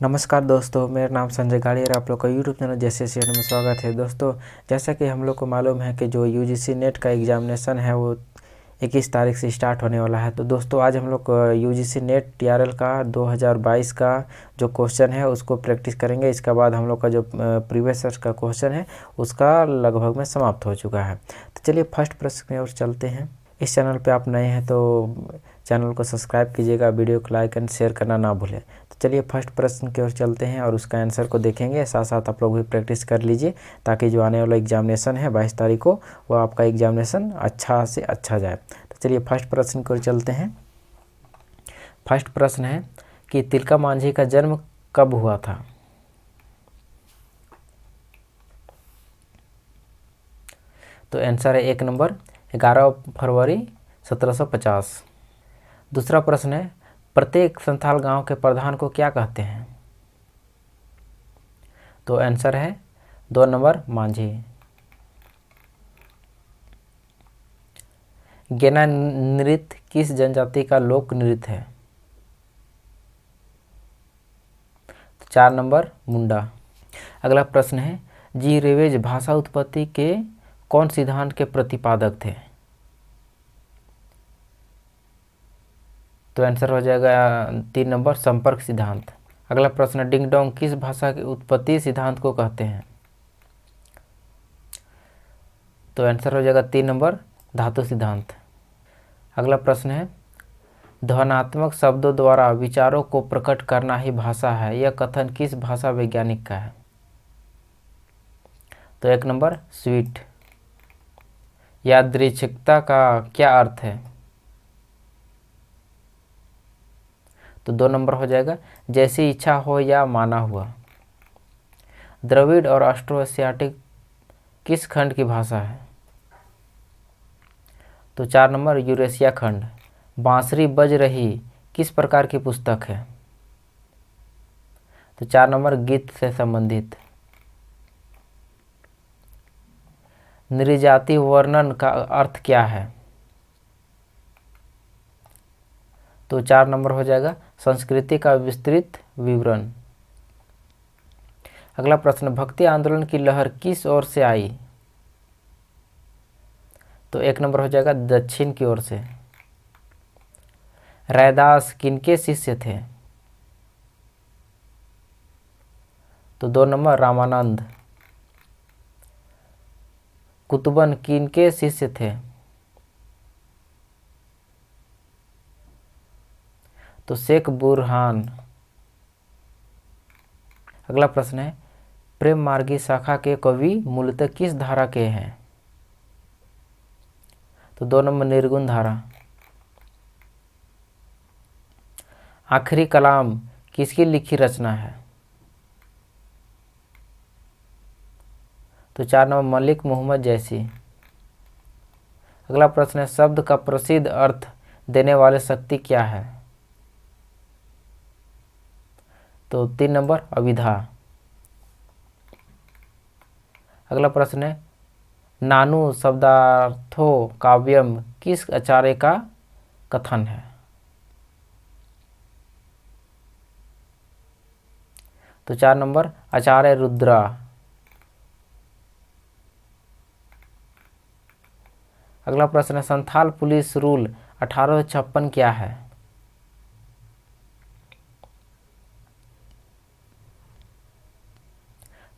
नमस्कार दोस्तों, मेरा नाम संजय गाड़ी और आप लोग का यूट्यूब चैनल जैसे चैनल में स्वागत है। दोस्तों, जैसा कि हम लोग को मालूम है कि जो यूजीसी नेट का एग्ज़ामिनेशन है वो 21 तारीख से स्टार्ट होने वाला है। तो दोस्तों, आज हम लोग यूजीसी नेट टीआरएल का 2022 का जो क्वेश्चन है उसको प्रैक्टिस करेंगे। इसके बाद हम लोग का जो प्रीवियस ईयर का क्वेश्चन है उसका लगभग में समाप्त हो चुका है। तो चलिए फर्स्ट प्रश्न की ओर चलते हैं। इस चैनल पे आप नए हैं तो चैनल को सब्सक्राइब कीजिएगा, वीडियो को लाइक एंड शेयर करना ना भूलें। तो चलिए फर्स्ट प्रश्न की ओर चलते हैं और उसका आंसर को देखेंगे। साथ साथ आप लोग भी प्रैक्टिस कर लीजिए ताकि जो आने वाला एग्जामिनेशन है 22 तारीख को वो आपका एग्जामिनेशन अच्छा से अच्छा जाए। तो चलिए फर्स्ट प्रश्न की ओर चलते हैं। फर्स्ट प्रश्न है कि तिलका मांझी का जन्म कब हुआ था। तो आंसर है 1 नंबर 11 फरवरी 1750। दूसरा प्रश्न है प्रत्येक संथाल गांव के प्रधान को क्या कहते हैं। तो आंसर है 2 नंबर मांझी। गेना नृत्य किस जनजाति का लोक नृत्य है। तो 4 नंबर मुंडा। अगला प्रश्न है जी रेवेज भाषा उत्पत्ति के कौन सिद्धांत के प्रतिपादक थे। तो आंसर हो जाएगा 3 नंबर संपर्क सिद्धांत। अगला प्रश्न डिंग डोंग किस भाषा के उत्पत्ति सिद्धांत को कहते हैं। तो आंसर हो जाएगा 3 नंबर धातु सिद्धांत। अगला प्रश्न है ध्वन्यात्मक शब्दों द्वारा विचारों को प्रकट करना ही भाषा है, यह कथन किस भाषा वैज्ञानिक का है। तो 1 नंबर स्वीट। यादृच्छिकता का क्या अर्थ है। तो 2 नंबर हो जाएगा जैसी इच्छा हो या माना हुआ। द्रविड़ और ऑस्ट्रो एशियाटिक किस खंड की भाषा है। तो 4 नंबर यूरेशिया खंड। बांसुरी बज रही किस प्रकार की पुस्तक है। तो 4 नंबर गीत से संबंधित। नृजाति वर्णन का अर्थ क्या है। तो 4 नंबर हो जाएगा संस्कृति का विस्तृत विवरण। अगला प्रश्न भक्ति आंदोलन की लहर किस ओर से आई। तो 1 नंबर हो जाएगा दक्षिण की ओर से। रैदास किनके शिष्य थे। तो 2 नंबर रामानंद। कुतुबन किनके शिष्य थे। तो शेख बुरहान। अगला प्रश्न है प्रेम मार्गी शाखा के कवि मूलतः किस धारा के हैं। तो 2 नंबर निर्गुण धारा। आखिरी कलाम किसकी लिखी रचना है। तो 4 नंबर मलिक मोहम्मद जैसी। अगला प्रश्न है शब्द का प्रसिद्ध अर्थ देने वाले शक्ति क्या है। तो 3 नंबर अविधा। अगला प्रश्न है नानु शब्दार्थो काव्यम किस आचार्य का कथन है। तो 4 नंबर आचार्य रुद्रा। अगला प्रश्न है संथाल पुलिस रूल 1856 क्या है।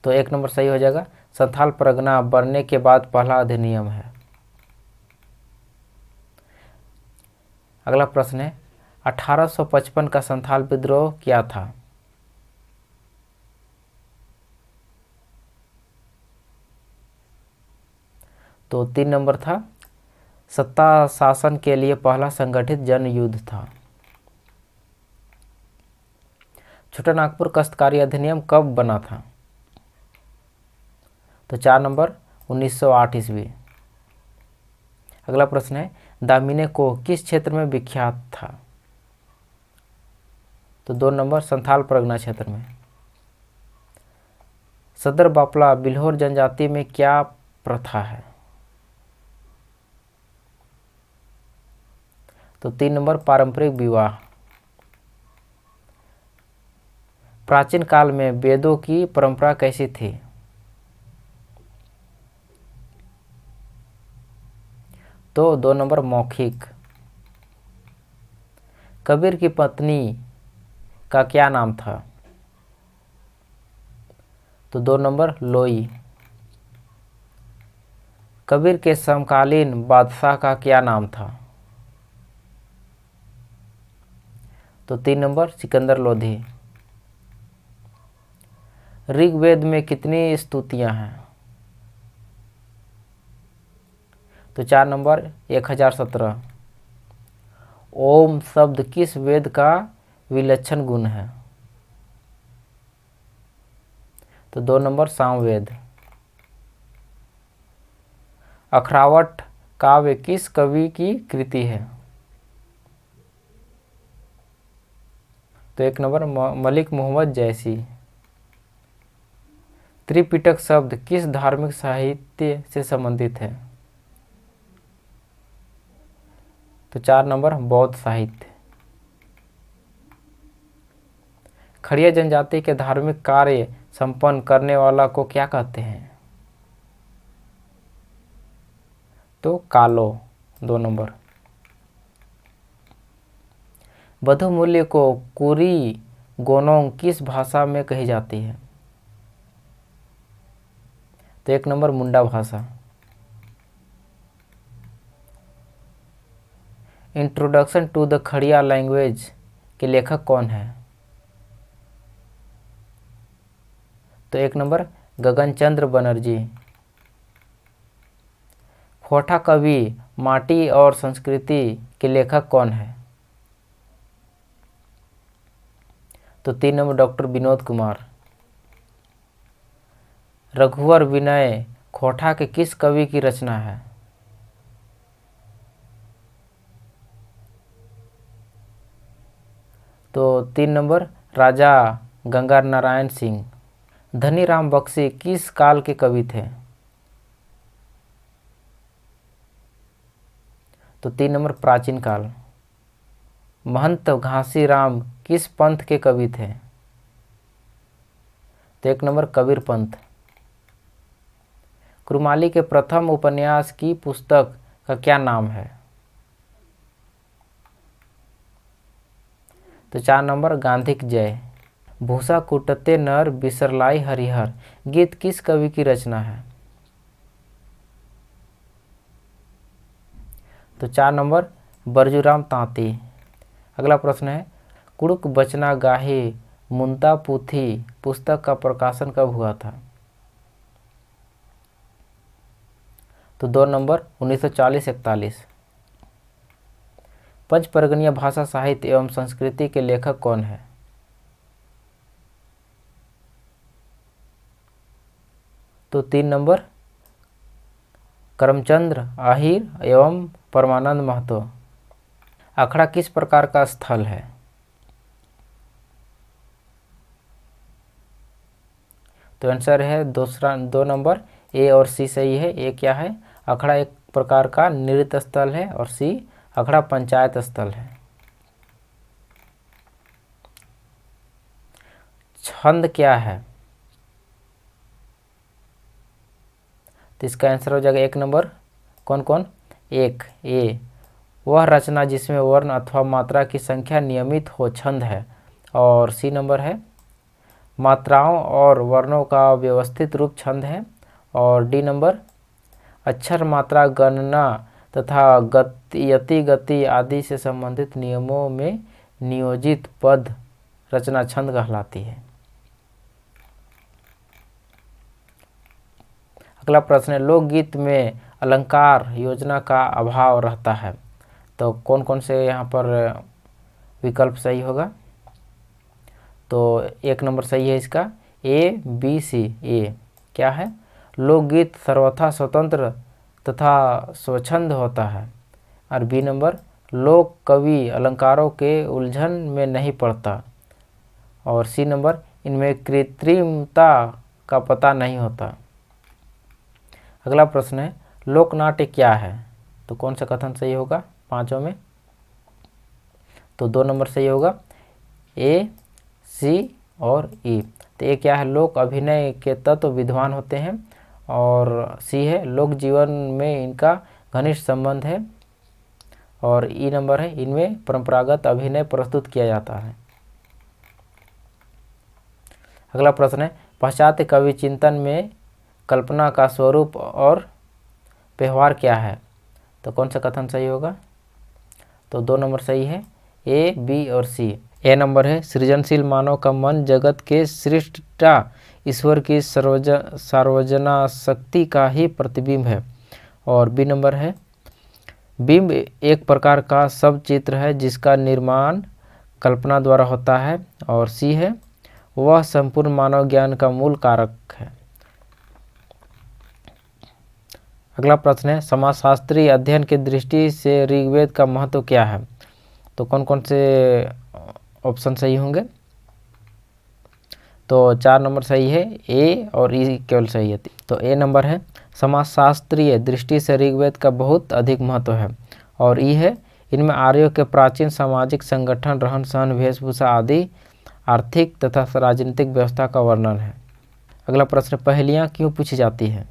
तो 1 नंबर सही हो जाएगा संथाल परगना बनने के बाद पहला अधिनियम है। अगला प्रश्न है 1855 का संथाल विद्रोह क्या था। तो 3 नंबर था सत्ता शासन के लिए पहला संगठित जन युद्ध था। छोटा नागपुर काश्तकारी अधिनियम कब बना था। तो 4 नंबर 1908 ईस्वी। अगला प्रश्न है दामिने को किस क्षेत्र में विख्यात था। तो 2 नंबर संथाल परगना क्षेत्र में। सदर बापला बिल्होर जनजाति में क्या प्रथा है। तो 3 नंबर पारंपरिक विवाह। प्राचीन काल में वेदों की परंपरा कैसी थी? तो 2 नंबर मौखिक। कबीर की पत्नी का क्या नाम था? तो 2 नंबर लोई। कबीर के समकालीन बादशाह का क्या नाम था? तो 3 नंबर सिकंदर लोधी। ऋग्वेद में कितनी स्तुतियां हैं? तो 4 नंबर 1017। ओम शब्द किस वेद का विलक्षण गुण है? तो 2 नंबर सामवेद। अखरावट काव्य किस कवि की कृति है? तो 1 नंबर मलिक मोहम्मद जैसी। त्रिपिटक शब्द किस धार्मिक साहित्य से संबंधित है? तो 4 नंबर बौद्ध साहित्य। खड़िया जनजाति के धार्मिक कार्य संपन्न करने वाला को क्या कहते हैं? तो कालो। 2 नंबर। बधु मूल्य को कुरी गोनोंग किस भाषा में कही जाती है? तो 1 नंबर मुंडा भाषा। Introduction to the Kharia language के लेखक कौन है? तो 1 नंबर गगनचंद्र बनर्जी। खोटा कवि माटी और संस्कृति के लेखक कौन है? तो 3 नंबर डॉक्टर विनोद कुमार। रघुवर विनय खोटा के किस कवि की रचना है? तो 3 नंबर राजा गंगा नारायण सिंह। धनीराम बख्शी किस काल के कवि थे? तो 3 नंबर प्राचीन काल। महंत घासी राम किस पंथ के कवि थे? तो 1 नंबर कबीर पंथ। कुरुमाली के प्रथम उपन्यास की पुस्तक का क्या नाम है? तो 4 नंबर गांधिक जय। भूसा कुटते नर बिसरलाई हरिहर गीत किस कवि की रचना है? तो 4 नंबर बरजूराम तांती। अगला प्रश्न है कुड़ुक बचना गाहे मुंता पुथी पुस्तक का प्रकाशन कब हुआ था? तो 2 नंबर 1940-41। पंचपर्गनीय भाषा साहित्य एवं संस्कृति के लेखक कौन है? तो 3 नंबर करमचंद्र आहिर एवं परमानंद महतो। अखड़ा किस प्रकार का स्थल है? तो आंसर है 2 नंबर ए और सी सही है। ए क्या है? अखड़ा एक प्रकार का नृत्य स्थल है और सी अखड़ा पंचायत स्थल है। छंद क्या है? तो इसका आंसर हो जाएगा 1 नंबर कौन कौन? 1 ए वह रचना जिसमें वर्ण अथवा मात्रा की संख्या नियमित हो छंद है। और सी नंबर है मात्राओं और वर्णों का व्यवस्थित रूप छंद है। और डी नंबर अक्षर मात्रा गणना तथा यति गति आदि से संबंधित नियमों में नियोजित पद रचना छंद कहलाती है। अगला प्रश्न है लोकगीत में अलंकार योजना का अभाव रहता है। तो कौन कौन से यहाँ पर विकल्प सही होगा? तो 1 नंबर सही है इसका ए बी सी। ए क्या है? लोकगीत सर्वथा स्वतंत्र तथा स्वच्छंद होता है। और बी नंबर लोक कवि अलंकारों के उलझन में नहीं पड़ता। और सी नंबर इनमें कृत्रिमता का पता नहीं होता। अगला प्रश्न है लोकनाट्य क्या है? तो कौन सा कथन सही होगा पांचों में? तो 2 नंबर सही होगा ए सी और ई। तो ये क्या है, लोक अभिनय के तत्व विद्वान होते हैं। और सी है, लोक जीवन में इनका घनिष्ठ संबंध है। और ई नंबर है, इनमें परंपरागत अभिनय प्रस्तुत किया जाता है। अगला प्रश्न है, पाश्चात्य कवि चिंतन में कल्पना का स्वरूप और व्यवहार क्या है? तो कौन सा कथन सही होगा? तो 2 नंबर सही है, ए, बी और सी। ए नंबर है, सृजनशील मानव का मन जगत के सृष्टा ईश्वर की सार्वजना शक्ति का ही प्रतिबिंब है। और बी नंबर है, बिंब एक प्रकार का सब चित्र है जिसका निर्माण कल्पना द्वारा होता है। और सी है, वह संपूर्ण मानव ज्ञान का मूल कारक है। अगला प्रश्न है, समाजशास्त्रीय अध्ययन की दृष्टि से ऋग्वेद का महत्व क्या है? तो कौन कौन से ऑप्शन सही होंगे? तो 4 नंबर सही है, ए और ई केवल सही है। तो ए नंबर है, समाजशास्त्रीय दृष्टि से ऋग्वेद का बहुत अधिक महत्व है। और ई है, इनमें आर्यों के प्राचीन सामाजिक संगठन, रहन सहन, वेशभूषा आदि आर्थिक तथा राजनीतिक व्यवस्था का वर्णन है। अगला प्रश्न, पहेलियाँ क्यों पूछी जाती है?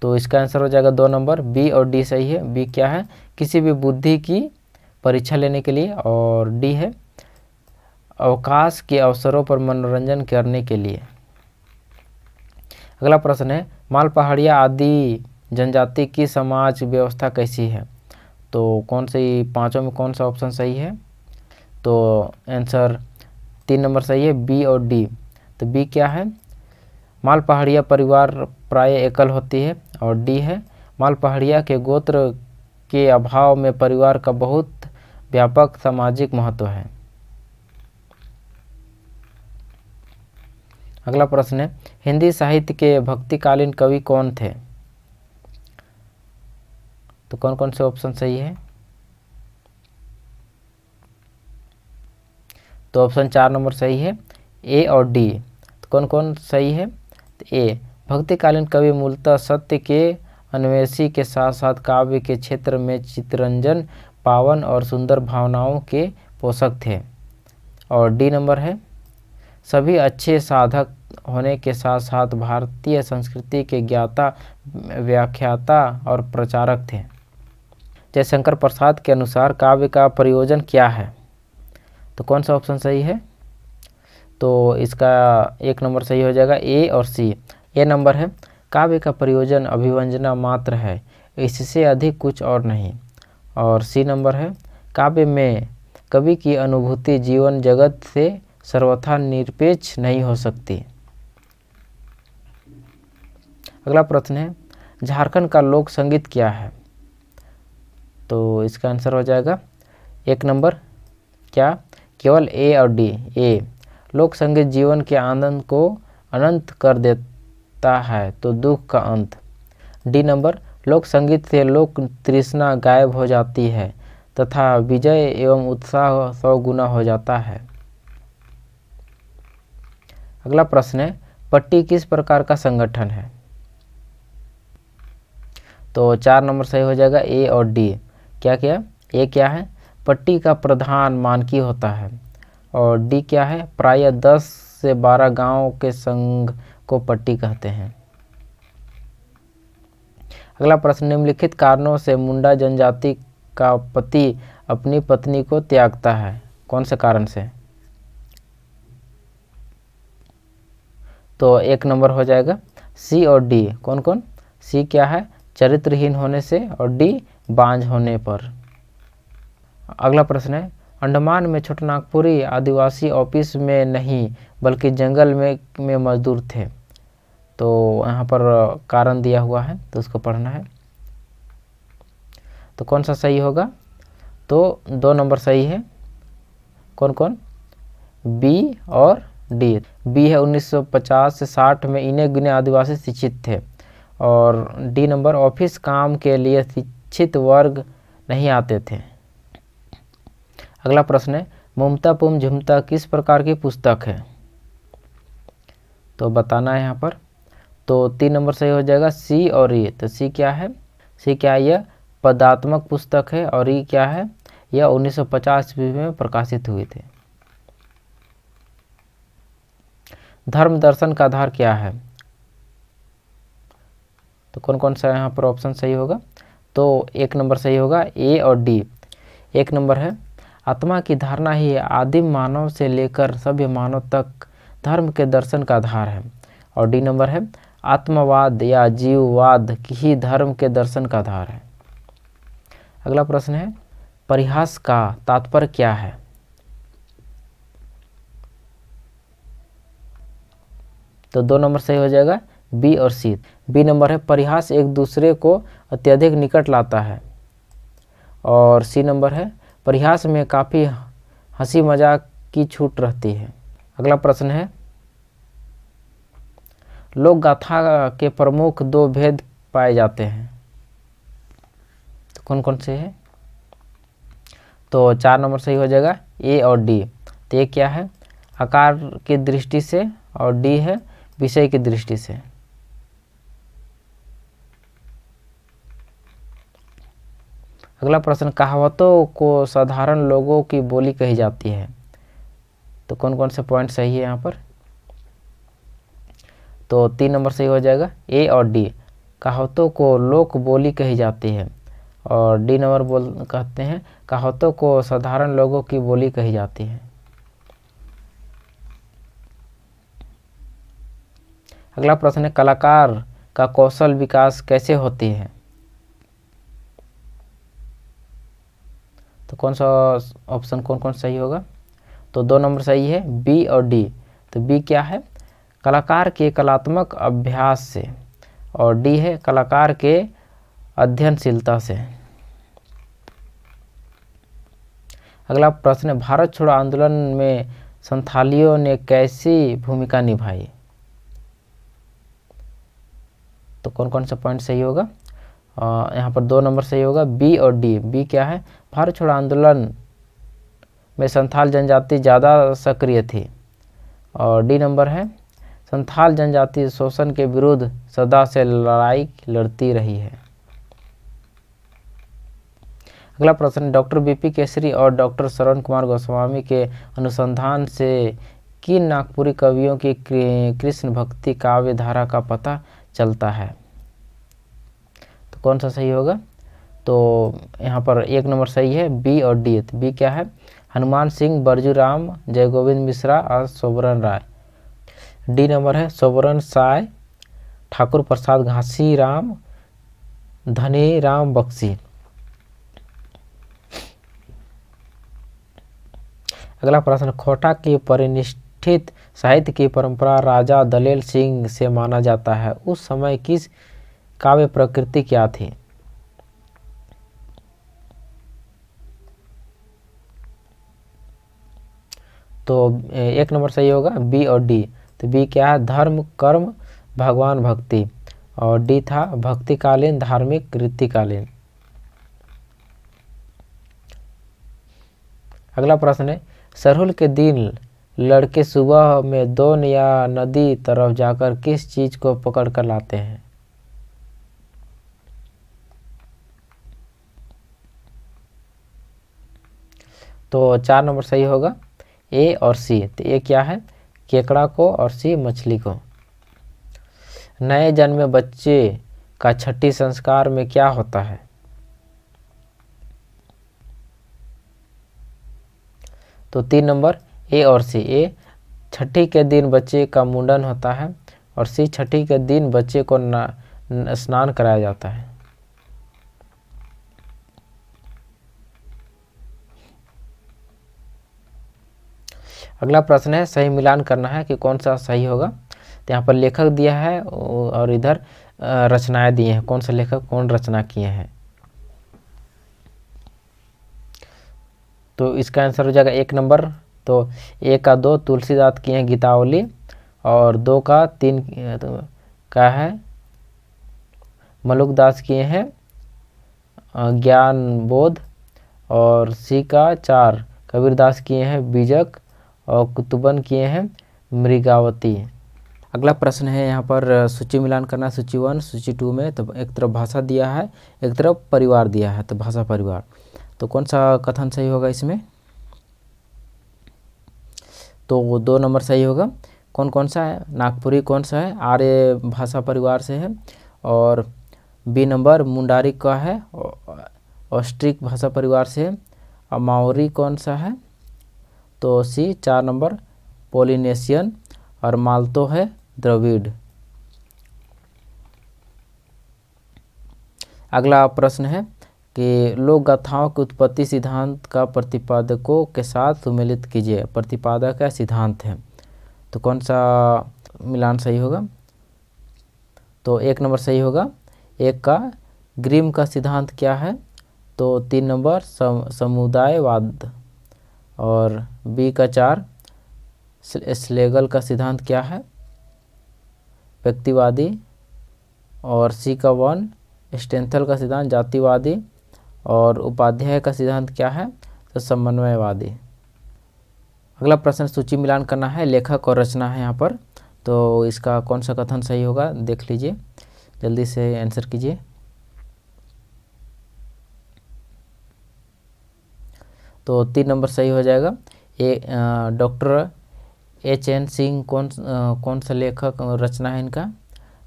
तो इसका आंसर हो जाएगा 2 नंबर, बी और डी सही है। बी क्या है, किसी भी बुद्धि की परीक्षा लेने के लिए। और डी है, अवकाश के अवसरों पर मनोरंजन करने के लिए। अगला प्रश्न है, माल पहाड़िया आदि जनजाति की समाज व्यवस्था कैसी है? तो कौन सी पांचों में कौन सा ऑप्शन सही है? तो आंसर 3 नंबर सही है, बी और डी। तो बी क्या है, माल पहाड़िया परिवार प्राय एकल होती है। और डी है, माल पहाड़िया के गोत्र के अभाव में परिवार का बहुत व्यापक सामाजिक महत्व है। अगला प्रश्न है, हिंदी साहित्य के भक्तिकालीन कवि कौन थे? तो कौन कौन से ऑप्शन सही है? तो ऑप्शन 4 नंबर सही है, ए और डी। तो कौन कौन सही है? तो ए, भक्तिकालीन कवि मूलतः सत्य के अन्वेषी के साथ साथ काव्य के क्षेत्र में चित्रंजन, पावन और सुंदर भावनाओं के पोषक थे। और डी नंबर है, सभी अच्छे साधक होने के साथ साथ भारतीय संस्कृति के ज्ञाता, व्याख्याता और प्रचारक थे। जयशंकर प्रसाद के अनुसार काव्य का प्रयोजन क्या है? तो कौन सा ऑप्शन सही है? तो इसका 1 नंबर सही हो जाएगा, ए और सी। ए नंबर है, काव्य का प्रयोजन अभिव्यंजना मात्र है, इससे अधिक कुछ और नहीं। और सी नंबर है, काव्य में कवि की अनुभूति जीवन जगत से सर्वथा निरपेक्ष नहीं हो सकती। अगला प्रश्न है, झारखंड का लोक संगीत क्या है? तो इसका आंसर हो जाएगा 1 नंबर, क्या, केवल ए और डी। ए, लोक संगीत जीवन के आनंद को अनंत कर देता है तो दुख का अंत। डी नंबर, लोक संगीत से लोक तृष्णा गायब हो जाती है तथा विजय एवं उत्साह 100 गुना हो जाता है। अगला प्रश्न है, पट्टी किस प्रकार का संगठन है? तो 4 नंबर सही हो जाएगा, ए और डी। क्या क्या? ए क्या है, पट्टी का प्रधान मानकी होता है। और डी क्या है, प्रायः 10 से 12 गांव के संघ को पट्टी कहते हैं। अगला प्रश्न, निम्नलिखित कारणों से मुंडा जनजाति का पति अपनी पत्नी को त्यागता है, कौन से कारण से? तो 1 नंबर हो जाएगा, सी और डी। कौन कौन? सी क्या है, चरित्रहीन होने से। और डी, बांझ होने पर। अगला प्रश्न है, अंडमान में छोटानागपुरी आदिवासी ऑफिस में नहीं बल्कि जंगल में मजदूर थे। तो यहाँ पर कारण दिया हुआ है तो उसको पढ़ना है। तो कौन सा सही होगा? तो 2 नंबर सही है। कौन कौन? बी और डी। बी है, 1950 से 60 में इन्हें गिने आदिवासी शिक्षित थे। और डी नंबर, ऑफिस काम के लिए शिक्षित वर्ग नहीं आते थे। अगला प्रश्न है, ममता पुम झुमता किस प्रकार की पुस्तक है? तो बताना है यहाँ पर। तो 3 नंबर सही हो जाएगा, सी और ई। तो सी क्या है? सी क्या है, यह पदात्मक पुस्तक है। और ई क्या है, यह 1950 ईस्वी में प्रकाशित हुए थे। धर्म दर्शन का आधार क्या है? तो कौन कौन सा यहाँ पर ऑप्शन सही होगा? तो 1 नंबर सही होगा, ए और डी। 1 नंबर है आत्मा की धारणा ही आदिम मानव से लेकर सभ्य मानव तक धर्म के दर्शन का आधार है। और डी नंबर है आत्मवाद या जीववाद ही धर्म के दर्शन का आधार है। अगला प्रश्न है परिहास का तात्पर्य क्या है? तो 2 नंबर सही हो जाएगा, बी और सी। बी नंबर है परिहास एक दूसरे को अत्यधिक निकट लाता है। और सी नंबर है परिहास में काफ़ी हंसी मजाक की छूट रहती है। अगला प्रश्न है लोक गाथा के प्रमुख 2 भेद पाए जाते हैं। तो कौन कौन से हैं? तो 4 नंबर सही हो जाएगा, ए और डी। तो ये क्या है? आकार की दृष्टि से और डी है विषय की दृष्टि से। अगला प्रश्न कहावतों को साधारण लोगों की बोली कही जाती है। तो कौन कौन से पॉइंट सही है यहाँ पर? तो 3 नंबर सही हो जाएगा, ए और डी। कहावतों को लोक बोली कही जाती है। और डी नंबर कहते हैं कहावतों को साधारण लोगों की बोली कही जाती है। अगला प्रश्न है कलाकार का कौशल विकास कैसे होती है? तो कौन सा ऑप्शन कौन कौन सही होगा? तो 2 नंबर सही है, बी और डी। तो बी क्या है? कलाकार के कलात्मक अभ्यास से। और डी है कलाकार के अध्ययनशीलता से। अगला प्रश्न है भारत छोड़ो आंदोलन में संथालियों ने कैसी भूमिका निभाई? तो कौन कौन सा पॉइंट सही होगा? यहाँ पर 2 नंबर सही होगा, बी और डी। बी क्या है? भारत छोड़ो आंदोलन में संथाल जनजाति ज़्यादा सक्रिय थी। और डी नंबर है संथाल जनजाति शोषण के विरुद्ध सदा से लड़ाई लड़ती रही है। अगला प्रश्न डॉक्टर बीपी केसरी और डॉक्टर श्रवण कुमार गोस्वामी के अनुसंधान से किन नागपुरी कवियों की कृष्ण भक्ति काव्य धारा का पता चलता है? तो कौन सा सही होगा? तो यहाँ पर 1 नंबर सही है, बी और डी। तो बी क्या है? हनुमान सिंह, बरजूराम, जय गोविंद मिश्रा और सोबरन राय। डी नंबर है सोबरन साय, ठाकुर प्रसाद घासी राम, धनी राम बख्शी। अगला प्रश्न खोटा की परिनिष्ठित साहित्य की परंपरा राजा दलेल सिंह से माना जाता है। उस समय किस काव्य प्रकृति क्या थी? तो 1 नंबर सही होगा, बी और डी। तो बी क्या है? धर्म कर्म भगवान भक्ति। और डी था भक्तिकालीन धार्मिक रीतिकालीन। अगला प्रश्न है सरहुल के दिन लड़के सुबह में दोन या नदी तरफ जाकर किस चीज को पकड़ कर लाते हैं? तो 4 नंबर सही होगा, ए और सी। तो ए क्या है? केकड़ा को और सी मछली को। नए जन्मे बच्चे का छठी संस्कार में क्या होता है? तो 3 नंबर ए और सी। ए छठी के दिन बच्चे का मुंडन होता है और सी छठी के दिन बच्चे को स्नान कराया जाता है। अगला प्रश्न है सही मिलान करना है कि कौन सा सही होगा। तो यहाँ पर लेखक दिया है और इधर रचनाएं दिए हैं, कौन सा लेखक कौन रचना किए हैं। तो इसका आंसर हो जाएगा 1 नंबर। तो 1 का 2 तुलसीदास किए हैं गीतावली और 2 का 3 का है मलुकदास किए हैं ज्ञान बोध और सी का 4 कबीरदास किए हैं बीजक और कुतुबन किए हैं मृगावती। अगला प्रश्न है यहाँ पर सूची मिलान करना, सूची 1 सूची 2 में। तो एक तरफ भाषा दिया है, एक तरफ परिवार दिया है। तो भाषा परिवार, तो कौन सा कथन सही होगा इसमें? तो 2 नंबर सही होगा। कौन कौन सा है, नागपुरी कौन सा है, आर्य भाषा परिवार से है। और बी नंबर मुंडारी का है, ऑस्ट्रिक भाषा परिवार से है। और माओरी कौन सा है, तो सी 4 नंबर पोलिनेशियन। और माल्तो है द्रविड़। अगला प्रश्न है कि लोक गाथाओं के उत्पत्ति सिद्धांत का प्रतिपादकों के साथ सुमेलित कीजिए। प्रतिपादक या सिद्धांत है, तो कौन सा मिलान सही होगा, तो 1 नंबर सही होगा। 1 का ग्रिम का सिद्धांत क्या है, तो 3 नंबर समुदायवाद। और बी का 4 स्लेगल का सिद्धांत क्या है, व्यक्तिवादी। और सी का 1 स्टेंथल का सिद्धांत जातिवादी। और उपाध्याय का सिद्धांत क्या है, तो समन्वयवादी। अगला प्रश्न सूची मिलान करना है, लेखक और रचना है यहाँ पर, तो इसका कौन सा कथन सही होगा देख लीजिए, जल्दी से आंसर कीजिए। तो 3 नंबर सही हो जाएगा। Doctor H.N. सिंह कौन सा लेखक रचना है इनका,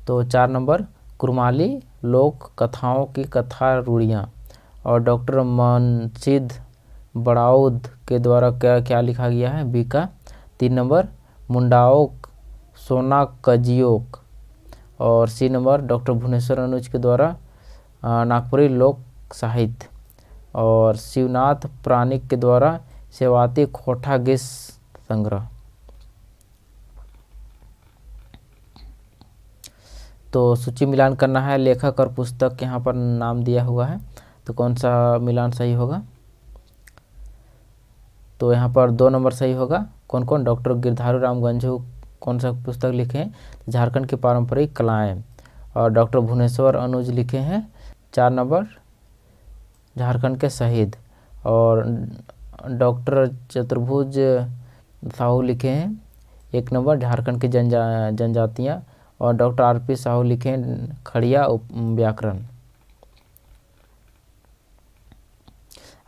तो 4 नंबर कुरमाली लोक कथाओं की कथा रूढ़ियाँ। और डॉक्टर मनसिद बड़ाउद के द्वारा क्या लिखा गया है, बी का 3 नंबर मुंडाओक सोना कजियोक। और सी नंबर डॉक्टर भुवनेश्वर अनुज के द्वारा नागपुरी लोक साहित्य। और शिवनाथ प्राणिक के द्वारा सेवाती खोटा गीत संग्रह। तो सूची मिलान करना है, लेखक और पुस्तक यहाँ पर नाम दिया हुआ है, तो कौन सा मिलान सही होगा, तो यहाँ पर 2 नंबर सही होगा। कौन कौन, डॉक्टर गिरधारू राम गंझू कौन सा पुस्तक लिखे हैं, झारखंड की पारंपरिक कलाएं। और डॉक्टर भुवनेश्वर अनुज लिखे हैं 4 नंबर झारखंड के शहीद। और डॉक्टर चतुर्भुज साहू लिखे हैं 1 नंबर झारखंड की जनजातियाँ। और डॉक्टर R.P. साहू लिखे हैं खड़िया व्याकरण।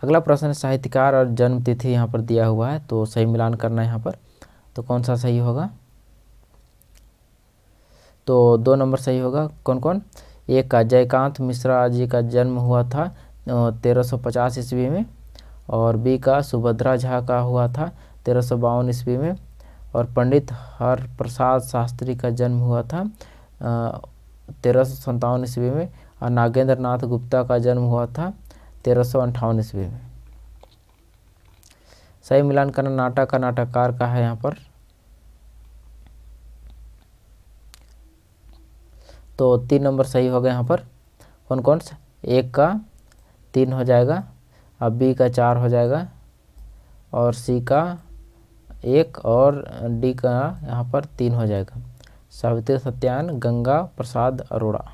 अगला प्रश्न साहित्यकार और जन्म तिथि यहाँ पर दिया हुआ है, तो सही मिलान करना है यहाँ पर, तो कौन सा सही होगा, तो 2 नंबर सही होगा। कौन कौन, 1 का जयकांत मिश्रा जी का जन्म हुआ था 1350 ईस्वी में। और बी का सुभद्रा झा का हुआ था 1352 ईस्वी में। और पंडित हर प्रसाद शास्त्री का जन्म हुआ था 1357 ईस्वी में। और नागेंद्र नाथ गुप्ता का जन्म हुआ था 1358 ईस्वी में। सही मिलान करना नाटक का नाटककार का है यहाँ पर, तो 3 नंबर सही होगा यहाँ पर। कौन कौन सा, 1 का 3 हो जाएगा। अब बी का 4 हो जाएगा। और सी का 1 और डी का यहाँ पर 3 हो जाएगा। सावित्री सत्यान, गंगा प्रसाद अरोड़ा।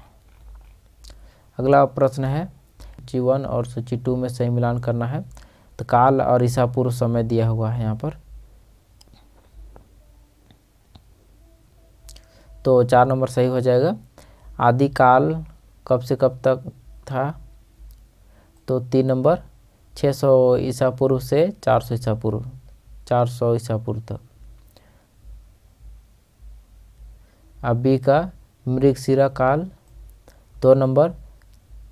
अगला प्रश्न है सूची 1 और सूची 2 में सही मिलान करना है, तो काल और ईसा पूर्व समय दिया हुआ है यहाँ पर, तो 4 नंबर सही हो जाएगा। आदिकाल कब से कब तक था, तो 3 नंबर 600 ईसा पूर्व से 400 ईसा पूर्व, 400 ईसा पूर्व तक। अब बी का मृगशिरा काल 2 नंबर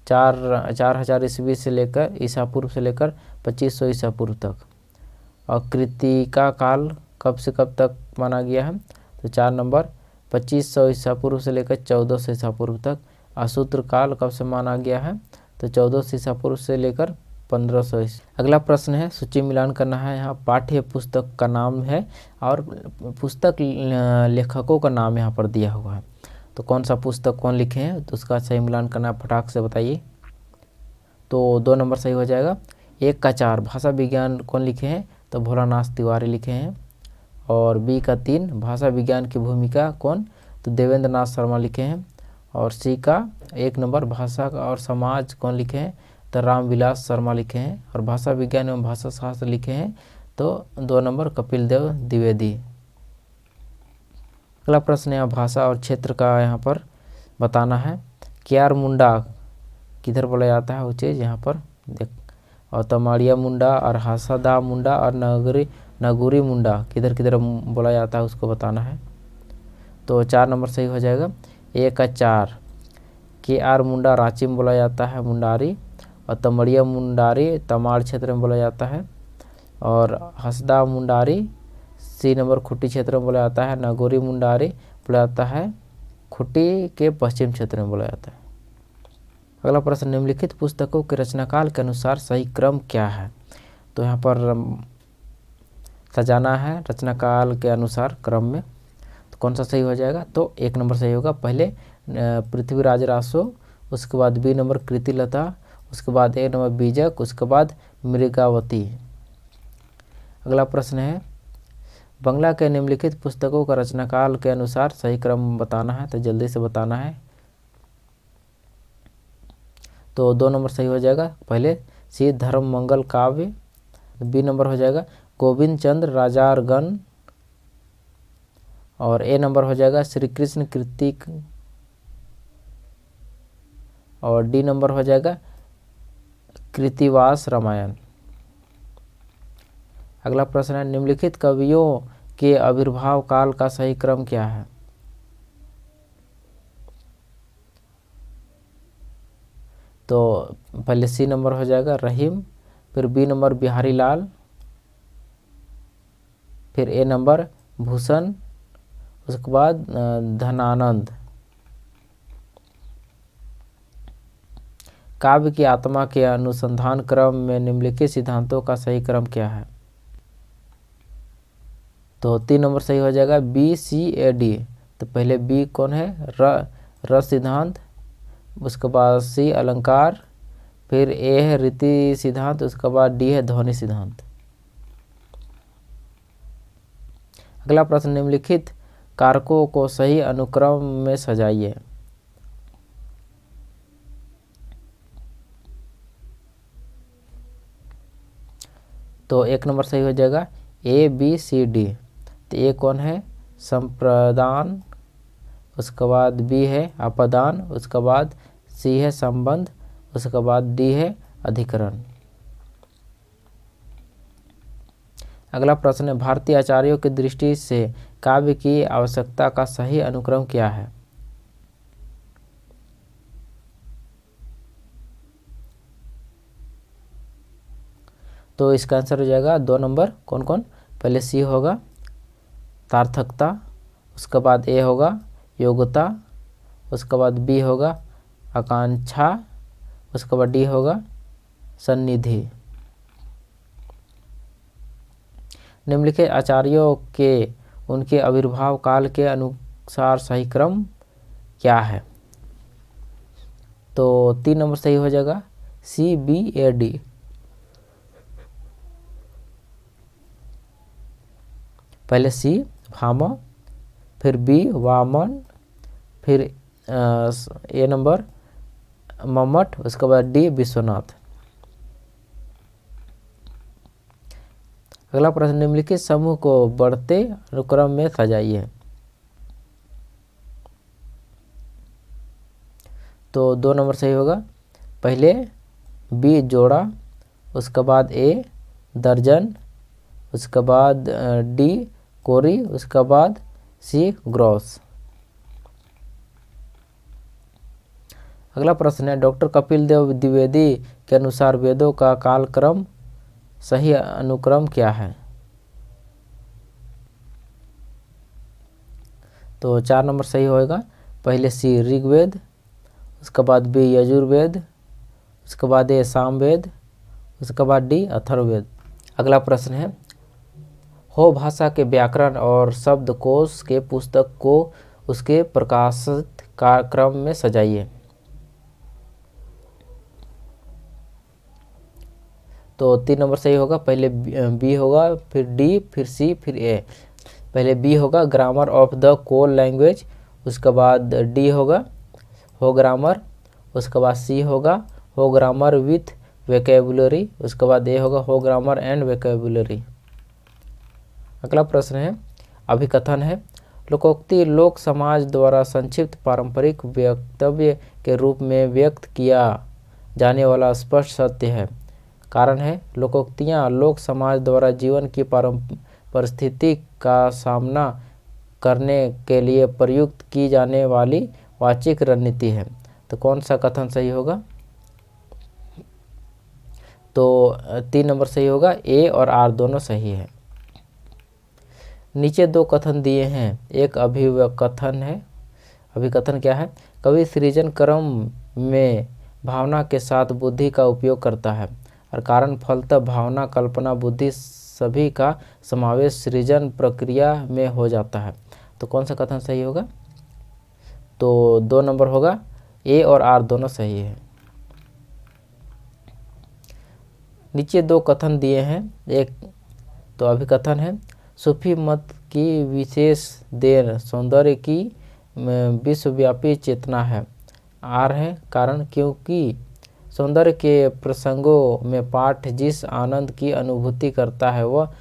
4000 ईस्वी से लेकर ईसा पूर्व से लेकर 2500 ईसा पूर्व तक। और कृतिका काल कब से कब तक माना गया है, तो 4 नंबर 2500 ईसा पूर्व से लेकर 1400 ईसा पूर्व तक। असूत्र काल कब से माना गया है, तो 1400 ईसा पूर्व से लेकर 1500 ईसा। अगला प्रश्न है सूची मिलान करना है, यहाँ पाठ्य पुस्तक का नाम है और पुस्तक लेखकों का नाम यहाँ पर दिया हुआ है, तो कौन सा पुस्तक कौन लिखे हैं, तो उसका सही मिलान करना है, फटाक से बताइए। तो 2 नंबर सही हो जाएगा। 1 का 4 भाषा विज्ञान कौन लिखे हैं, तो भोलानाथ तिवारी लिखे हैं। और बी का 3 भाषा विज्ञान की भूमिका कौन, तो देवेंद्र नाथ शर्मा लिखे हैं। और सी का 1 नंबर भाषा और समाज कौन लिखे हैं, तो रामविलास शर्मा लिखे हैं। और भाषा विज्ञान एवं भाषा शास्त्र लिखे हैं, तो 2 नंबर कपिल देव द्विवेदी। अगला प्रश्न है भाषा और क्षेत्र का यहाँ पर बताना है। क्यार मुंडा किधर बोला जाता है वो चीज़ यहाँ पर देख, और तमाड़िया मुंडा और हासादा मुंडा और नगुरी मुंडा किधर किधर बोला जाता है उसको बताना है। तो 4 नंबर सही हो जाएगा। 1 का 4। KR मुंडा रांची में बोला जाता है मुंडारी, और तमड़िया मुंडारी तमाड़ क्षेत्र में बोला जाता है, और हसदा मुंडारी सी नंबर खुट्टी क्षेत्र में बोला जाता है। नागौरी मुंडारी बोला जाता है खुट्टी के पश्चिम क्षेत्र में बोला जाता है। अगला प्रश्न, निम्नलिखित पुस्तकों के रचनाकाल के अनुसार सही क्रम क्या है? तो यहाँ पर सजाना है रचनाकाल के अनुसार क्रम में, तो कौन सा सही हो जाएगा? तो 1 नंबर सही होगा। पहले पृथ्वीराज रासो, उसके बाद बी नंबर कृतिलता, उसके बाद ए नंबर बीजक, उसके बाद मृगावती। अगला प्रश्न है, बंगला के निम्नलिखित पुस्तकों का रचनाकाल के अनुसार सही क्रम बताना है, तो जल्दी से बताना है। तो 2 नंबर सही हो जाएगा। पहले सी धर्म मंगल काव्य, बी नंबर हो जाएगा गोविंद चंद्र राजारगण, और ए नंबर हो जाएगा श्री कृष्ण कृतिक, और डी नंबर हो जाएगा कृतिवास रामायण। अगला प्रश्न है, निम्नलिखित कवियों के आविर्भाव काल का सही क्रम क्या है? तो पहले सी नंबर हो जाएगा रहीम, फिर बी नंबर बिहारी लाल, फिर ए नंबर भूषण, उसके बाद धनानंद। काव्य की आत्मा के अनुसंधान क्रम में निम्नलिखित सिद्धांतों का सही क्रम क्या है? तो 3 नंबर सही हो जाएगा BCAD। तो पहले बी कौन है? रस सिद्धांत, उसके बाद सी अलंकार, फिर ए है रीति सिद्धांत, उसके बाद डी है ध्वनि सिद्धांत। अगला प्रश्न, निम्नलिखित कारकों को सही अनुक्रम में सजाइए। तो 1 नंबर सही हो जाएगा ABCD। तो ए कौन है? संप्रदान, उसके बाद बी है अपदान, उसके बाद सी है संबंध, उसके बाद डी है अधिकरण। अगला प्रश्न है, भारतीय आचार्यों की दृष्टि से काव्य की आवश्यकता का सही अनुक्रम क्या है? तो इसका आंसर हो जाएगा 2 नंबर। कौन कौन? पहले सी होगा तार्थकता, उसके बाद ए होगा योग्यता, उसके बाद बी होगा आकांक्षा, उसके बाद डी होगा सन्निधि। निम्नलिखित आचार्यों के उनके आविर्भाव काल के अनुसार सही क्रम क्या है? तो 3 नंबर सही हो जाएगा CBAD। पहले सी भामा, फिर बी वामन, फिर ए नंबर मम्मट, उसके बाद डी विश्वनाथ। अगला प्रश्न, निम्नलिखित समूह को बढ़ते अनुक्रम में सजाइए। तो 2 नंबर सही होगा। पहले बी जोड़ा, उसके बाद ए दर्जन, उसके बाद डी कोरी, उसके बाद सी ग्रॉस। अगला प्रश्न है, डॉक्टर कपिल देव द्विवेदी के अनुसार वेदों का कालक्रम सही अनुक्रम क्या है? तो 4 नंबर सही होएगा। पहले सी ऋग्वेद, उसके बाद बी यजुर्वेद, उसके बाद ए सामवेद, उसके बाद डी अथर्ववेद। अगला प्रश्न है, हो भाषा के व्याकरण और शब्दकोश के पुस्तक को उसके प्रकाशित क्रम में सजाइए। तो 3 नंबर सही होगा। पहले बी होगा, फिर डी, फिर सी, फिर ए। पहले बी होगा grammar of the Kol language, उसके बाद डी होगा हो ग्रामर, उसके बाद सी होगा हो ग्रामर विथ वेकेबुलरी, उसके बाद ए होगा हो ग्रामर एंड वेकेबुलरी। अगला प्रश्न है, अभिकथन है, लोकोक्ति लोक समाज द्वारा संक्षिप्त पारंपरिक वक्तव्य के रूप में व्यक्त किया जाने वाला स्पष्ट सत्य है। कारण है, लोकोक्तियाँ लोक समाज द्वारा जीवन की परिस्थिति का सामना करने के लिए प्रयुक्त की जाने वाली वाचिक रणनीति है। तो कौन सा कथन सही होगा? तो 3 नंबर सही होगा, ए और आर दोनों सही है। नीचे 2 कथन दिए हैं, एक अभिकथन है। अभिकथन क्या है? कवि सृजन क्रम में भावना के साथ बुद्धि का उपयोग करता है और कारण फलतः भावना, कल्पना, बुद्धि सभी का समावेश सृजन प्रक्रिया में हो जाता है। तो कौन सा कथन सही होगा? तो 2 नंबर होगा, ए और आर दोनों सही है। नीचे 2 कथन दिए हैं, एक तो अभिकथन है, सूफी मत की विशेष देन सौंदर्य की विश्वव्यापी चेतना है। आर है कारण क्योंकि सौंदर्य के प्रसंगों में पाठ जिस आनंद की अनुभूति करता है वह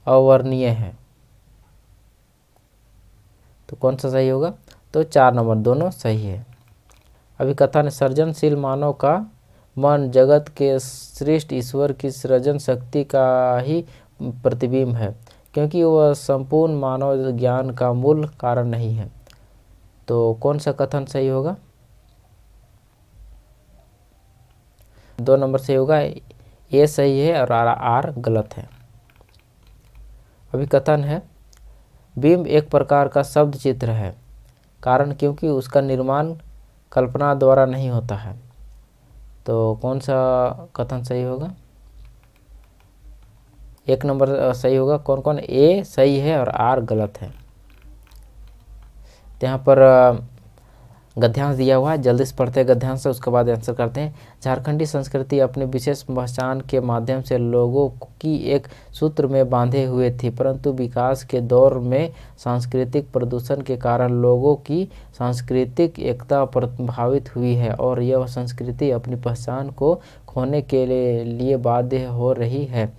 अवर्णनीय है। तो कौन सा सही होगा? तो 4 नंबर दोनों सही है। अभिकथन सृजनशील मानव का मन जगत के श्रेष्ठ ईश्वर की सृजन शक्ति का ही प्रतिबिंब है, क्योंकि वह संपूर्ण मानव ज्ञान का मूल कारण नहीं है। तो कौन सा कथन सही होगा? 2 नंबर सही होगा, ए सही है और आर गलत है। अभिकथन है, बिंब एक प्रकार का शब्द चित्र है, कारण क्योंकि उसका निर्माण कल्पना द्वारा नहीं होता है। तो कौन सा कथन सही होगा? 1 नंबर सही होगा। कौन कौन? ए सही है और आर गलत है। यहाँ पर गद्यांश दिया हुआ है, जल्दी से पढ़ते हैं गद्यांश से, उसके बाद आंसर करते हैं। झारखंडी संस्कृति अपने विशेष पहचान के माध्यम से लोगों की एक सूत्र में बांधे हुए थी, परंतु विकास के दौर में सांस्कृतिक प्रदूषण के कारण लोगों की सांस्कृतिक एकता प्रभावित हुई है और यह संस्कृति अपनी पहचान को खोने के लिए बाध्य हो रही है।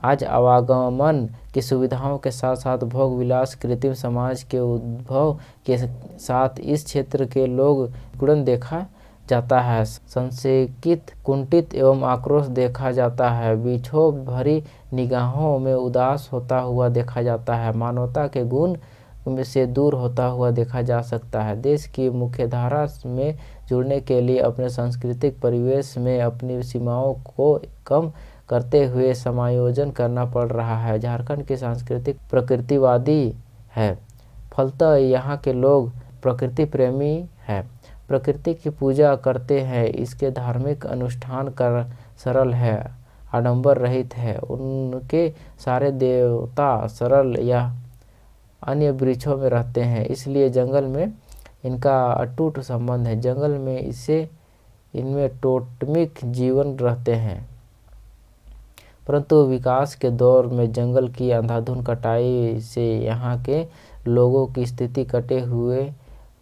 आज आवागमन की सुविधाओं के साथ साथ भोग विलास कृत्रिम समाज के उद्भव के साथ इस क्षेत्र के लोग गुणन देखा जाता है, संशयित, कुंठित एवं आक्रोश देखा जाता है, बिछोह भरी निगाहों में उदास होता हुआ देखा जाता है, मानवता के गुण से दूर होता हुआ देखा जा सकता है। देश की मुख्यधारा में जुड़ने के लिए अपने सांस्कृतिक परिवेश में अपनी सीमाओं को कम करते हुए समायोजन करना पड़ रहा है। झारखंड की सांस्कृतिक प्रकृतिवादी है, फलतः यहाँ के लोग प्रकृति प्रेमी है, प्रकृति की पूजा करते हैं। इसके धार्मिक अनुष्ठान कर सरल है, आडंबर रहित है। उनके सारे देवता सरल या अन्य वृक्षों में रहते हैं, इसलिए जंगल में इनका अटूट संबंध है। जंगल में इनमें टोटमिक जीवन रहते हैं, परंतु विकास के दौर में जंगल की अंधाधुंध कटाई से यहाँ के लोगों की स्थिति कटे हुए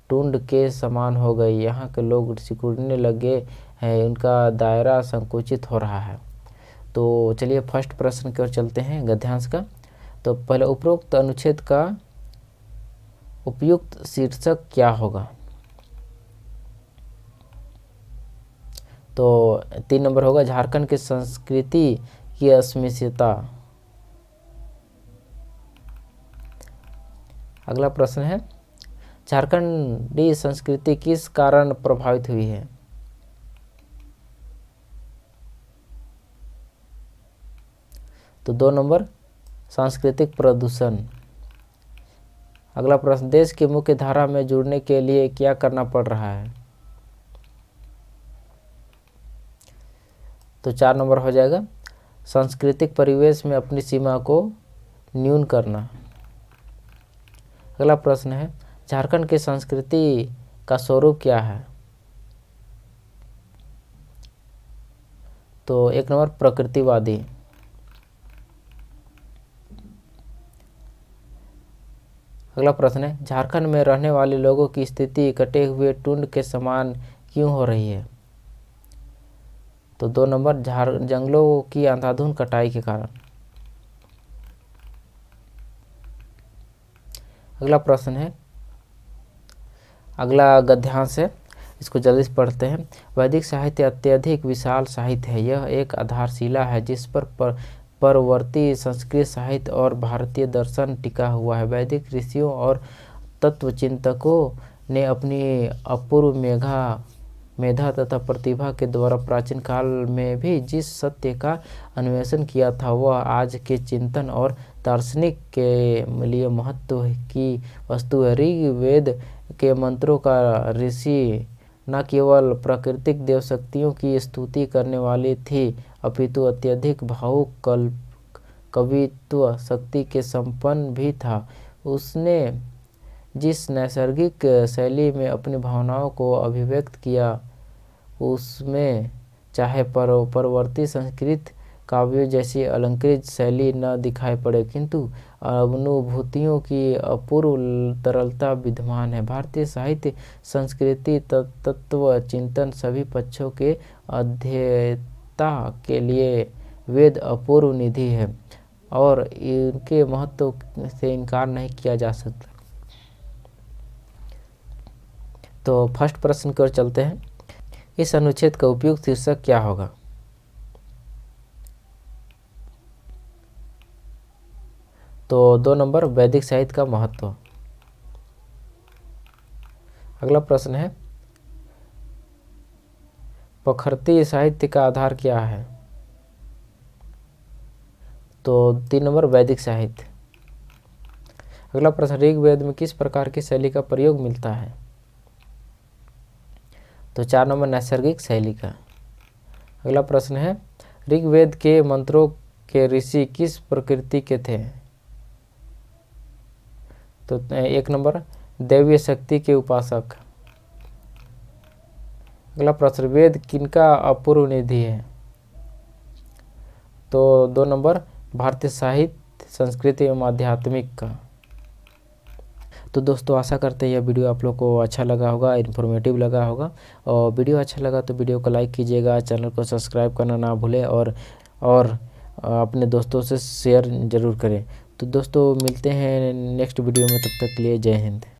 टुंड के समान हो गई। यहाँ के लोग सिकुड़ने लगे हैं, उनका दायरा संकुचित हो रहा है। तो चलिए फर्स्ट प्रश्न की ओर चलते हैं गद्यांश का। तो पहले उपरोक्त अनुच्छेद का उपयुक्त शीर्षक क्या होगा? तो 3 नंबर होगा, झारखंड की संस्कृति की अस्मिता। अगला प्रश्न है, झारखंडी संस्कृति किस कारण प्रभावित हुई है? तो 2 नंबर, सांस्कृतिक प्रदूषण। अगला प्रश्न, देश की मुख्य धारा में जुड़ने के लिए क्या करना पड़ रहा है? तो 4 नंबर हो जाएगा, सांस्कृतिक परिवेश में अपनी सीमा को न्यून करना। अगला प्रश्न है, झारखंड की संस्कृति का स्वरूप क्या है? तो 1 नंबर, प्रकृतिवादी। अगला प्रश्न है, झारखंड में रहने वाले लोगों की स्थिति कटे हुए टुंड के समान क्यों हो रही है? तो 2 नंबर, जंगलों की अंधाधुंध कटाई के कारण। अगला प्रश्न है, अगला गद्यांश है, इसको जल्दी से पढ़ते हैं। वैदिक साहित्य अत्यधिक विशाल साहित्य है, यह एक आधारशिला है जिस पर परवर्ती संस्कृत साहित्य और भारतीय दर्शन टिका हुआ है। वैदिक ऋषियों और तत्वचिंतकों ने अपनी अपूर्व मेधा तथा प्रतिभा के द्वारा प्राचीन काल में भी जिस सत्य का अन्वेषण किया था वह आज के चिंतन और दार्शनिक के लिए महत्व की वस्तु है। ऋग्वेद के मंत्रों का ऋषि न केवल प्राकृतिक देव शक्तियों की स्तुति करने वाली थी अपितु अत्यधिक भावुक कवित्व शक्ति के संपन्न भी था। उसने जिस नैसर्गिक शैली में अपनी भावनाओं को अभिव्यक्त किया उसमें चाहे परवर्ती संस्कृत काव्यों जैसी अलंकृत शैली न दिखाई पड़े किंतु अनुभूतियों की अपूर्व तरलता विद्यमान है। भारतीय साहित्य संस्कृति तत्व चिंतन सभी पक्षों के अध्येता के लिए वेद अपूर्व निधि है और इनके महत्व से इनकार नहीं किया जा सकता। तो फर्स्ट प्रश्न की ओर चलते हैं। इस अनुच्छेद का उपयुक्त शीर्षक क्या होगा? तो 2 नंबर वैदिक साहित्य का महत्व। अगला प्रश्न है पखरती साहित्य का आधार क्या है? तो 3 नंबर वैदिक साहित्य। अगला प्रश्न ऋग्वेद में किस प्रकार की शैली का प्रयोग मिलता है? तो 4 नंबर नैसर्गिक शैली का। अगला प्रश्न है ऋग्वेद के मंत्रों के ऋषि किस प्रकृति के थे? तो 1 नंबर दैवीय शक्ति के उपासक। अगला प्रश्न वेद किनका अपूर्व निधि है? तो 2 नंबर भारतीय साहित्य संस्कृति एवं आध्यात्मिक का। तो दोस्तों आशा करते हैं यह वीडियो आप लोग को अच्छा लगा होगा, इन्फॉर्मेटिव लगा होगा। और वीडियो अच्छा लगा तो वीडियो को लाइक कीजिएगा, चैनल को सब्सक्राइब करना ना भूलें और अपने दोस्तों से शेयर ज़रूर करें। तो दोस्तों मिलते हैं नेक्स्ट वीडियो में, तब तक के लिए जय हिंद।